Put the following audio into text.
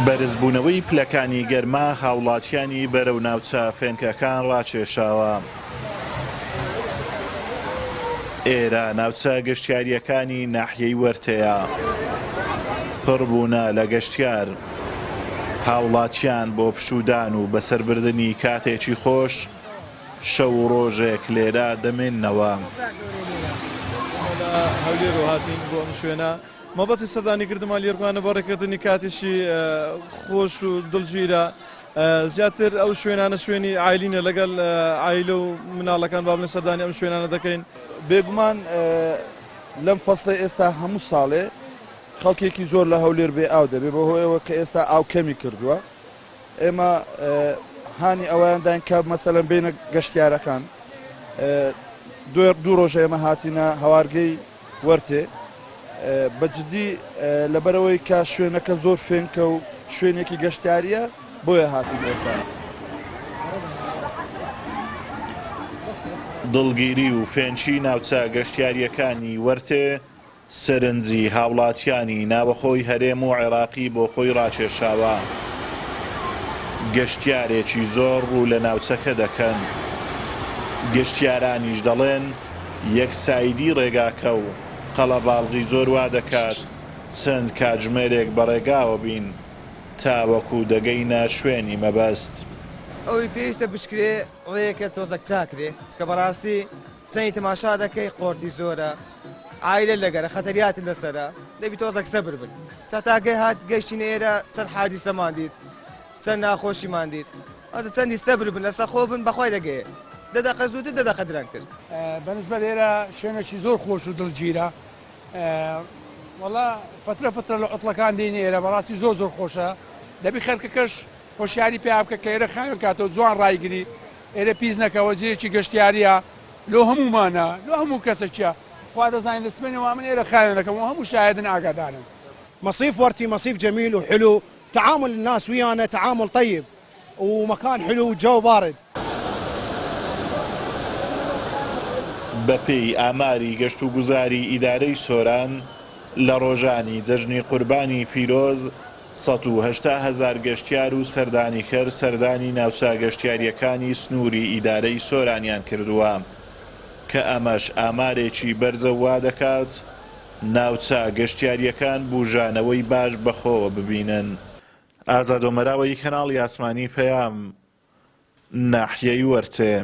بەرزبوونەوەی پلەکانی گەرما هاوڵاتیانی بەرەو ناوچە فێنکەکان ڕاکێشاوە. ئێرە ناوچە گەشتیاریەکانی ناحیەی وەرتەیە، پڕبوونە لە گەشتیار، هاوڵاتیان بۆ پشودان و بەسەربردنی کاتێکی خۆش شەو و ڕۆژێک لێرە دەمێننەوە. هەولێر و هاتین بۆ ئەم شوێنە مەبەستی سەردانی کردمان لێرگوانە بۆ ڕێکردنی کاتێکی خۆش و دڵگیرە. زیاتر ئەو شوێنانە شوێنی ئایلینە لەگەڵ ئایلە و مناڵەکان با بڵێن سەردانی ئەم شوێنانە دەکەین. بێگومان لەم فەسڵی ئێستا هەموو ساڵێ خەڵکێکی زۆر لە هەولێر بێ ئاو دەبێ بەهۆیەوە کە ئێستا ئاو کەمی کردووە. ئێمە هانی ئەویان داین کە مەسەلەن بینە گەشتیارەکان دوو ڕۆژە ئێمە هاتینە هەوارگەی وەرتێ بەجددی لەبەرەوەی کە شوێنەکە زۆر فێنکە و شوێنێکی گەشتیاریە بۆیە هاتین ئێستا. دڵگیری و فێنچی ناوچە گەشتیاریەکانی وەرتێ سەرنجی هاوڵاتیانی ناوەخۆی هەرێم و عێراقی بۆ خۆی ڕاکێشاوە. گەشتیارێکی زۆر ڕوو لە ناوچەکە دەکەن. گەشتیارانیش دەڵێن یەکسایدی ڕێگاکە و قەڵەباڵغی زۆر وا دەکات چەند کاتژمێرێک بەڕێگاوە بین تاوەکو دەگەینە شوێنی مەبەست. ئەوی پێویستە بشکرێ ڕێیەکە تۆزەک چاکرێ چکە بەڕاستی چەندی تەماشا دەکەی قۆرتی زۆرە ئایلە لەگەرە خەتەریاتی لەسەرە دەبی تۆزەک سەبر بن چاتاگەی هات گەشتین ئێرە چەند حادیسەمان دیت چەند ناخۆشیمان دیت ئەزە چەندی سەبر بن لەسەر خۆ بن بەخوای دەگەیە دەدەقە زووتر دەدەقە درەنگتر. بەنسبەت ئێرە شوێنێکی زۆر خۆش و دڵگیرە. وەڵا فترە لە عوتڵەکان دێنێ ئێرە بەڕاستی زۆر خۆشە. دەبی خەرکەکەش خۆشیاری پێ بکە کە ئێرە خاوێن کاتەوە جوان ڕایگری ئێرە پیس نەکەوە جێکی گەشتیاریە لۆ هەمومانە لۆ هەموو کەسێکە خوا دەزانین دەسمێنەوە من ئێرە خاوێنەکەم و هەموو شاهدن ئاگادارن. مصيف ورتي مصيف جميل وحلو، تعامل الناس ويانا تعامل طيب ومكان حلو وجو بارد. بەپێی ئاماری گەشت و گوزاری ئیدارەی سۆران لە ڕۆژانی جەژنی قوربانی پیرۆز 180,000 گەشتیار و سەردانیکەر سەردانی ناوچە گەشتیاریەکانی سنووری ئیدارەی سۆرانیان کردووە کە ئەمەش ئامارێکی بەرزە وا دەکات ناوچە گەشتیاریەکان بوژانەوەی باش بەخۆوە ببینن. ئازاد ئۆمەراوەی کەناڵی ئاسمانی پەیام، ناحیەی وەرتێ.